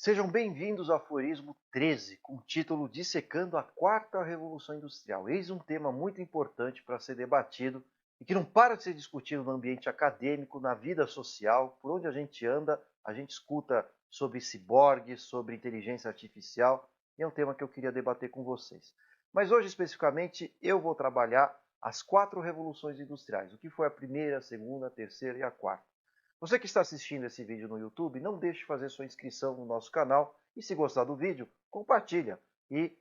Sejam bem-vindos ao Aforismo 13, com o título Dissecando a Quarta Revolução Industrial. Eis um tema muito importante para ser debatido e que não para de ser discutido no ambiente acadêmico, na vida social, por onde a gente anda, a gente escuta sobre ciborgues, sobre inteligência artificial, e é um tema que eu queria debater com vocês. Mas hoje, especificamente, eu vou trabalhar as quatro revoluções industriais, o que foi a primeira, a segunda, a terceira e a quarta. Você que está assistindo esse vídeo no YouTube, não deixe de fazer sua inscrição no nosso canal e se gostar do vídeo, compartilha e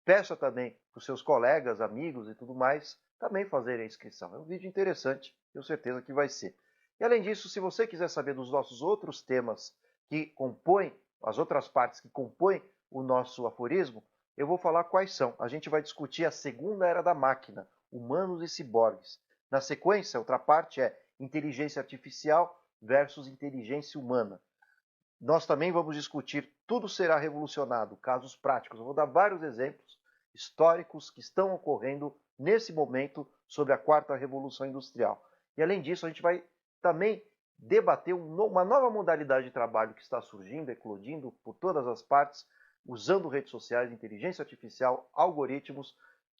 peça também para os seus colegas, amigos e tudo mais também fazerem a inscrição. É um vídeo interessante, tenho certeza que vai ser. E além disso, se você quiser saber dos nossos outros temas que compõem, as outras partes que compõem o nosso aforismo, eu vou falar quais são. A gente vai discutir a segunda era da máquina, humanos e ciborgues. Na sequência, outra parte é inteligência artificial versus inteligência humana. Nós também vamos discutir tudo será revolucionado, casos práticos. Eu vou dar vários exemplos históricos que estão ocorrendo nesse momento sobre a quarta revolução industrial. E além disso, a gente vai também debater uma nova modalidade de trabalho que está surgindo, eclodindo por todas as partes, usando redes sociais, inteligência artificial, algoritmos,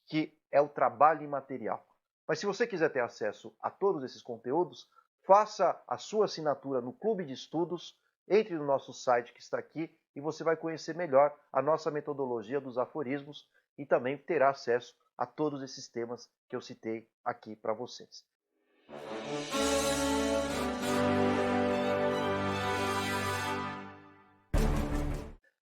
que é o trabalho imaterial. Mas se você quiser ter acesso a todos esses conteúdos, faça a sua assinatura no Clube de Estudos, entre no nosso site que está aqui e você vai conhecer melhor a nossa metodologia dos aforismos e também terá acesso a todos esses temas que eu citei aqui para vocês.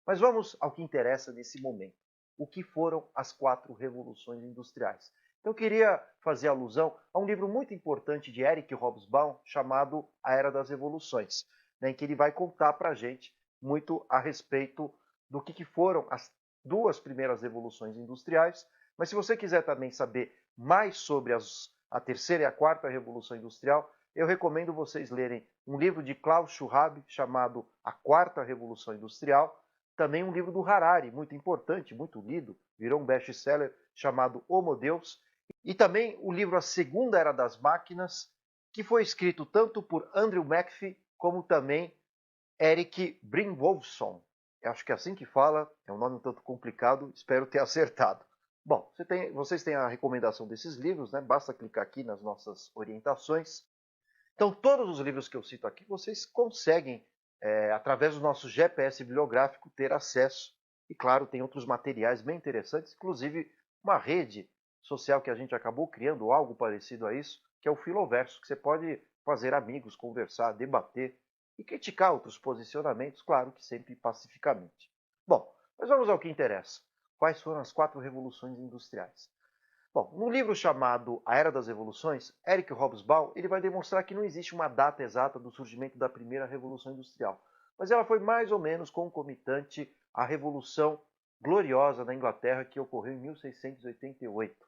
Mas vamos ao que interessa nesse momento. O que foram as quatro revoluções industriais? Então eu queria fazer alusão a um livro muito importante de Eric Hobsbawm chamado A Era das Revoluções, em que ele vai contar para a gente muito a respeito do que foram as duas primeiras revoluções industriais. Mas se você quiser também saber mais sobre a terceira e a quarta revolução industrial, eu recomendo vocês lerem um livro de Klaus Schwab chamado A Quarta Revolução Industrial, também um livro do Harari, muito importante, muito lido, virou um best-seller chamado Homo Deus, e também o livro A Segunda Era das Máquinas, que foi escrito tanto por Andrew McAfee como também Eric Brynjolfsson. Eu acho que é assim que fala, é um nome um tanto complicado, espero ter acertado. Bom, vocês têm a recomendação desses livros, né? Basta clicar aqui nas nossas orientações. Então, todos os livros que eu cito aqui, vocês conseguem, através do nosso GPS bibliográfico, ter acesso. E, claro, tem outros materiais bem interessantes, inclusive uma rede social que a gente acabou criando, algo parecido a isso, que é o Filoverso, que você pode fazer amigos, conversar, debater e criticar outros posicionamentos, claro que sempre pacificamente. Bom, mas vamos ao que interessa. Quais foram as quatro revoluções industriais? Bom, no livro chamado A Era das Revoluções, Eric Hobsbawm ele vai demonstrar que não existe uma data exata do surgimento da primeira Revolução Industrial, mas ela foi mais ou menos concomitante à Revolução Gloriosa da Inglaterra, que ocorreu em 1688.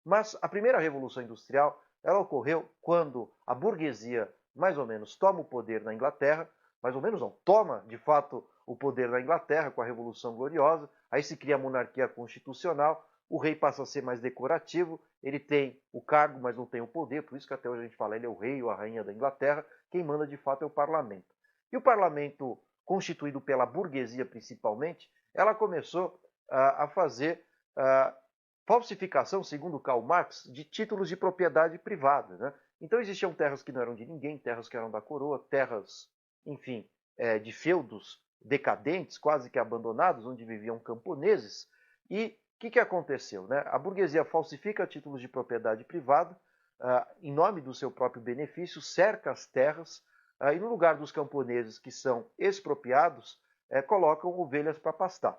Mas a primeira Revolução Industrial ela ocorreu quando a burguesia mais ou menos toma o poder na Inglaterra, mais ou menos não, toma de fato o poder na Inglaterra com a Revolução Gloriosa, aí se cria a monarquia constitucional, o rei passa a ser mais decorativo, ele tem o cargo, mas não tem o poder, por isso que até hoje a gente fala ele é o rei ou a rainha da Inglaterra, quem manda de fato é o parlamento. E o parlamento, constituído pela burguesia principalmente, ela começou a fazer falsificação, segundo Karl Marx, de títulos de propriedade privada. Né? Então existiam terras que não eram de ninguém, terras que eram da coroa, terras, enfim, de feudos decadentes, quase que abandonados, onde viviam camponeses, e o que aconteceu? Né? A burguesia falsifica títulos de propriedade privada em nome do seu próprio benefício, cerca as terras e no lugar dos camponeses que são expropriados, colocam ovelhas para pastar.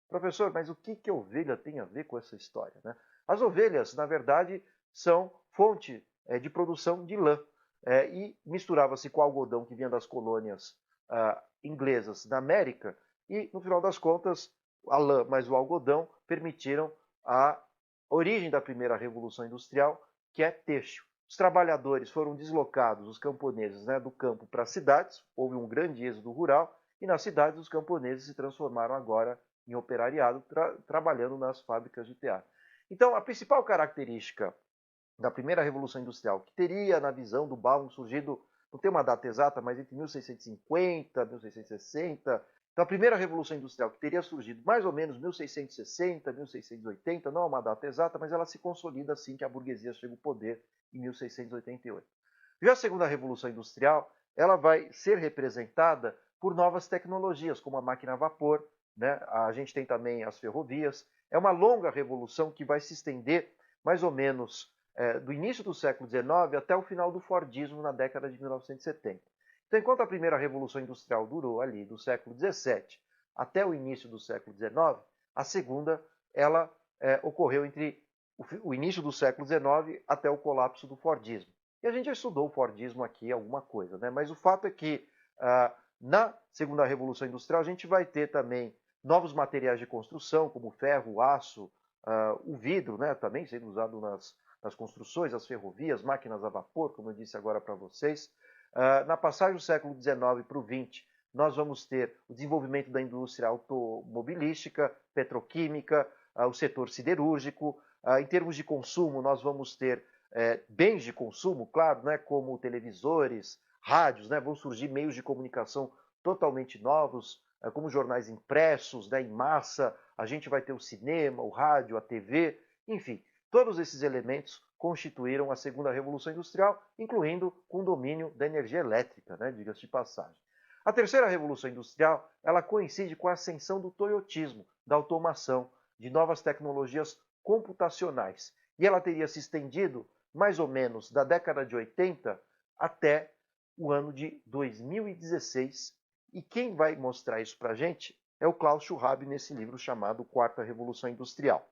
Professor, mas o que a ovelha tem a ver com essa história? Né? As ovelhas, na verdade, são fonte de produção de lã e misturava-se com o algodão que vinha das colônias inglesas na América e, no final das contas, a lã mais o algodão permitiram a origem da primeira revolução industrial, que é têxtil. Os trabalhadores foram deslocados, os camponeses, né, do campo para as cidades, houve um grande êxodo rural, e nas cidades os camponeses se transformaram agora em operariado, trabalhando nas fábricas de tear. Então, a principal característica da primeira revolução industrial, que teria, na visão do Baum, surgido, não tem uma data exata, mas entre 1650 e 1660, Então, a primeira revolução industrial, que teria surgido mais ou menos 1660, 1680, não é uma data exata, mas ela se consolida assim que a burguesia chega ao poder em 1688. Já a segunda revolução industrial, ela vai ser representada por novas tecnologias, como a máquina a vapor, né? A gente tem também as ferrovias. É uma longa revolução que vai se estender mais ou menos do início do século XIX até o final do Fordismo, na década de 1970. Então, enquanto a primeira revolução industrial durou ali do século XVII até o início do século XIX, a segunda ela ocorreu entre o início do século XIX até o colapso do Fordismo. E a gente já estudou o Fordismo aqui alguma coisa, né? Mas o fato é que na segunda revolução industrial a gente vai ter também novos materiais de construção, como o ferro, o aço, o vidro, né? Também sendo usado nas construções, as ferrovias, máquinas a vapor, como eu disse agora para vocês. Na passagem do século XIX para o XX, nós vamos ter o desenvolvimento da indústria automobilística, petroquímica, o setor siderúrgico. Em termos de consumo, nós vamos ter bens de consumo, claro, né, como televisores, rádios, né, vão surgir meios de comunicação totalmente novos, como jornais impressos, né, em massa, a gente vai ter o cinema, o rádio, a TV, enfim, todos esses elementos constituíram a segunda revolução industrial, incluindo com o domínio da energia elétrica, né, diga-se de passagem. A terceira revolução industrial, ela coincide com a ascensão do toyotismo, da automação, de novas tecnologias computacionais, e ela teria se estendido mais ou menos da década de 80 até o ano de 2016. E quem vai mostrar isso para a gente é o Klaus Schwab nesse livro chamado Quarta Revolução Industrial.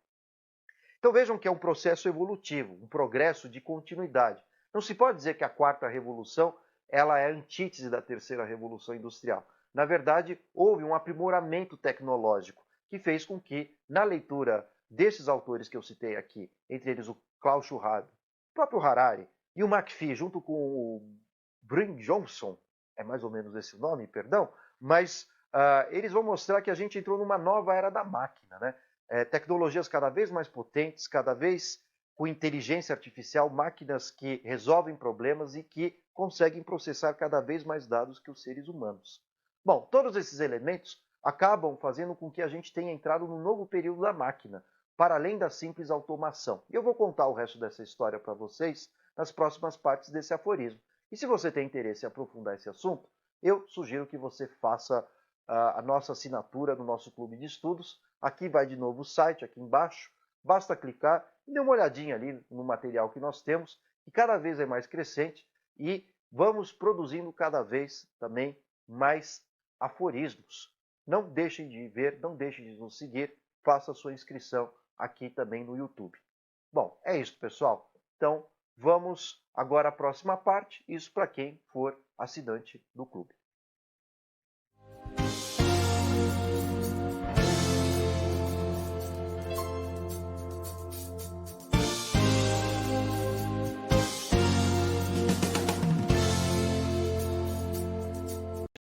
Então vejam que é um processo evolutivo, um progresso de continuidade. Não se pode dizer que a quarta revolução ela é a antítese da terceira revolução industrial. Na verdade, houve um aprimoramento tecnológico que fez com que, na leitura desses autores que eu citei aqui, entre eles o Klaus Schwab, o próprio Harari e o McPhee, junto com o Brin Johnson, é mais ou menos esse o nome, perdão, mas eles vão mostrar que a gente entrou numa nova era da máquina, né? Tecnologias cada vez mais potentes, cada vez com inteligência artificial, máquinas que resolvem problemas e que conseguem processar cada vez mais dados que os seres humanos. Bom, todos esses elementos acabam fazendo com que a gente tenha entrado num novo período da máquina, para além da simples automação. E eu vou contar o resto dessa história para vocês nas próximas partes desse aforismo. E se você tem interesse em aprofundar esse assunto, eu sugiro que você faça a nossa assinatura no nosso clube de estudos. Aqui vai de novo o site, aqui embaixo. Basta clicar e dar uma olhadinha ali no material que nós temos, que cada vez é mais crescente, e vamos produzindo cada vez também mais aforismos. Não deixem de ver, não deixem de nos seguir, faça a sua inscrição aqui também no YouTube. Bom, é isso, pessoal. Então, vamos agora à próxima parte, isso para quem for assinante do clube.